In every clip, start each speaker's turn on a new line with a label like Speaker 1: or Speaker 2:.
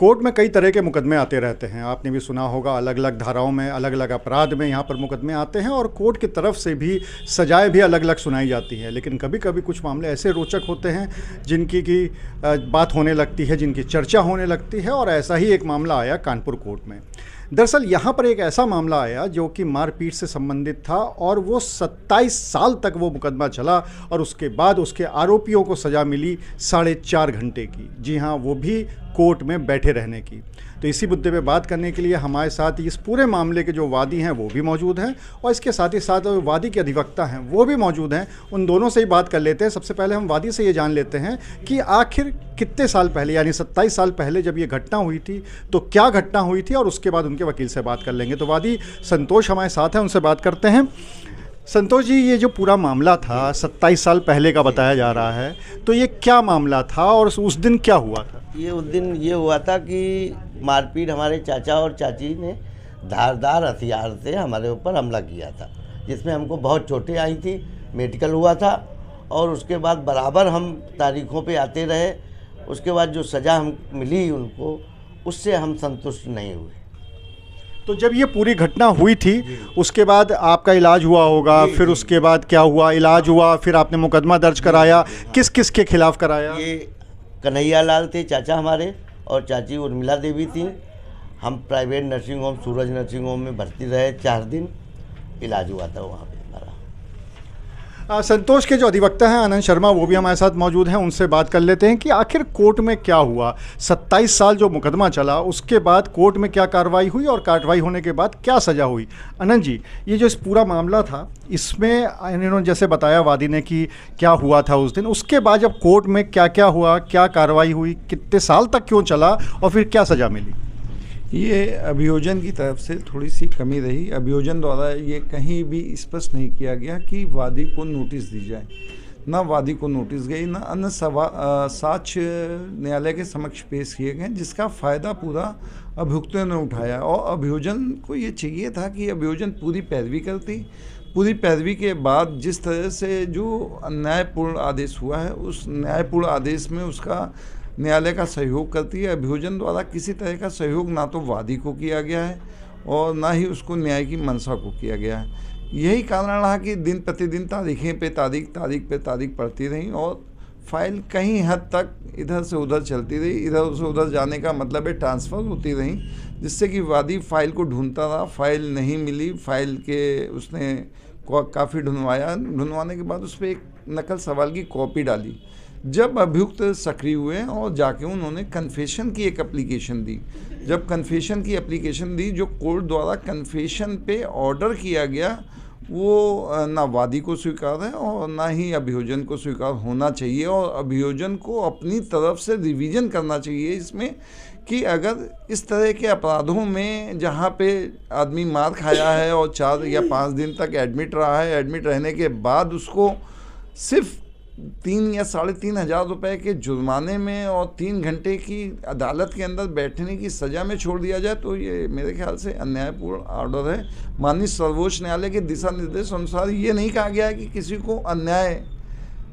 Speaker 1: Court में कई तरह के मुकदमे आते रहते हैं। आपने भी सुना होगा, अलग अलग धाराओं में, अलग अलग अपराध में यहाँ पर मुकदमे आते हैं और कोर्ट की तरफ से भी सजाएं भी अलग अलग सुनाई जाती हैं। लेकिन कभी कभी कुछ मामले ऐसे रोचक होते हैं जिनकी बात होने लगती है, जिनकी चर्चा होने लगती है। और ऐसा ही एक मामला आया कानपुर कोर्ट में। दरअसल यहाँ पर एक ऐसा मामला आया जो कि मारपीट से संबंधित था और वो 27 साल तक वो मुकदमा चला और उसके बाद उसके आरोपियों को सज़ा मिली 4.5 घंटे की। जी हाँ, वो भी कोर्ट में बैठे रहने की। तो इसी मुद्दे पे बात करने के लिए हमारे साथ इस पूरे मामले के जो वादी हैं वो भी मौजूद हैं और इसके साथ ही साथ वादी के अधिवक्ता हैं वो भी मौजूद हैं। उन दोनों से ही बात कर लेते हैं। सबसे पहले हम वादी से ये जान लेते हैं कि आखिर कितने साल पहले, यानी 27 साल पहले जब ये घटना हुई थी तो क्या घटना हुई थी, और उसके बाद उनके वकील से बात कर लेंगे। तो वादी संतोष हमारे साथ हैं, उनसे बात करते हैं। संतोष जी, ये जो पूरा मामला था 27 साल पहले का बताया जा रहा है, तो ये क्या मामला था और उस दिन क्या हुआ था?
Speaker 2: ये उस दिन ये हुआ था कि मारपीट, हमारे चाचा और चाची ने धारदार हथियार से हमारे ऊपर हमला किया था, जिसमें हमको बहुत चोटें आई थी, मेडिकल हुआ था। और उसके बाद बराबर हम तारीखों पे आते रहे। उसके बाद जो सज़ा हम मिली उनको, उससे हम संतुष्ट नहीं हुए।
Speaker 1: तो जब ये पूरी घटना हुई थी उसके बाद आपका इलाज हुआ होगा, फिर उसके बाद क्या हुआ? इलाज हुआ, फिर आपने मुकदमा दर्ज कराया। किस किस के खिलाफ कराया?
Speaker 2: ये कन्हैया लाल थे चाचा हमारे, और चाची उर्मिला देवी थी। हम प्राइवेट नर्सिंग होम, सूरज नर्सिंग होम में भर्ती रहे। 4 दिन इलाज हुआ था वहाँ पे हमारा।
Speaker 1: संतोष के जो अधिवक्ता हैं आनंद शर्मा, वो भी हमारे साथ मौजूद हैं। उनसे बात कर लेते हैं कि आखिर कोर्ट में क्या हुआ। 27 साल जो मुकदमा चला, उसके बाद कोर्ट में क्या कार्रवाई हुई और कार्रवाई होने के बाद क्या सज़ा हुई। आनंद जी, ये जो इस पूरा मामला था, इसमें इन्होंने जैसे बताया वादी ने कि क्या हुआ था उस दिन, उसके बाद जब कोर्ट में क्या क्या हुआ, क्या कार्रवाई हुई, कितने साल तक क्यों चला और फिर क्या सज़ा मिली?
Speaker 3: ये अभियोजन की तरफ से थोड़ी सी कमी रही। अभियोजन द्वारा ये कहीं भी स्पष्ट नहीं किया गया कि वादी को नोटिस दी जाए। ना वादी को नोटिस गई, ना अन्य साक्ष्य न्यायालय के समक्ष पेश किए गए, जिसका फ़ायदा पूरा अभियुक्तों ने उठाया। और अभियोजन को ये चाहिए था कि अभियोजन पूरी पैरवी करती। पूरी पैरवी के बाद जिस तरह से जो न्यायपूर्ण आदेश हुआ है, उस न्यायपूर्ण आदेश में उसका न्यायालय का सहयोग करती है। अभियोजन द्वारा किसी तरह का सहयोग ना तो वादी को किया गया है और ना ही उसको न्याय की मंशा को किया गया है। यही कारण रहा कि दिन प्रतिदिन तारीखें पे तारीख पड़ती रहीं और फाइल कहीं हद तक इधर से उधर चलती रही। इधर से उधर जाने का मतलब है ट्रांसफ़र होती रहीं, जिससे कि वादी फाइल को ढूंढता रहा। फाइल नहीं मिली। फाइल के उसने काफ़ी ढूंढवाने के बाद उस पर एक नकल सवाल की कॉपी डाली। जब अभियुक्त सक्रिय हुए और जाके उन्होंने कन्फेशन की एक एप्लीकेशन दी। जब कन्फेशन की एप्लीकेशन दी, जो कोर्ट द्वारा कन्फेशन पे ऑर्डर किया गया, वो ना वादी को स्वीकार है और ना ही अभियोजन को स्वीकार होना चाहिए। और अभियोजन को अपनी तरफ से रिवीजन करना चाहिए इसमें कि अगर इस तरह के अपराधों में जहाँ पे आदमी मार खाया है और 4 या 5 दिन तक एडमिट रहा है, एडमिट रहने के बाद उसको सिर्फ 3 या 3,500 रुपये के जुर्माने में और 3 घंटे की अदालत के अंदर बैठने की सज़ा में छोड़ दिया जाए, तो ये मेरे ख्याल से अन्यायपूर्ण ऑर्डर है। माननीय सर्वोच्च न्यायालय के दिशा निर्देश अनुसार ये नहीं कहा गया है कि किसी को अन्याय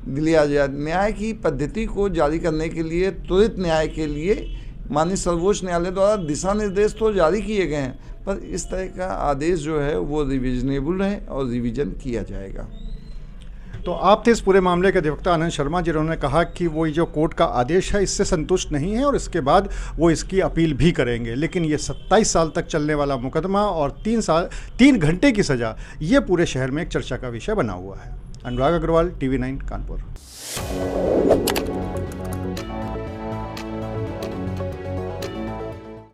Speaker 3: दिया जाए। न्याय की पद्धति को जारी करने के लिए, त्वरित न्याय के लिए माननीय सर्वोच्च न्यायालय द्वारा दिशा निर्देश तो जारी किए गए हैं, पर इस तरह का आदेश जो है वो रिविजनेबल है और रिविजन किया जाएगा।
Speaker 1: तो आप थे इस पूरे मामले के अधिवक्ता आनंद शर्मा, जिन्होंने कहा कि वो जो कोर्ट का आदेश है इससे संतुष्ट नहीं है और इसके बाद वो इसकी अपील भी करेंगे। लेकिन ये 27 साल तक चलने वाला मुकदमा और 3 घंटे की सज़ा, ये पूरे शहर में एक चर्चा का विषय बना हुआ है। अनुराग अग्रवाल, TV9 कानपुर।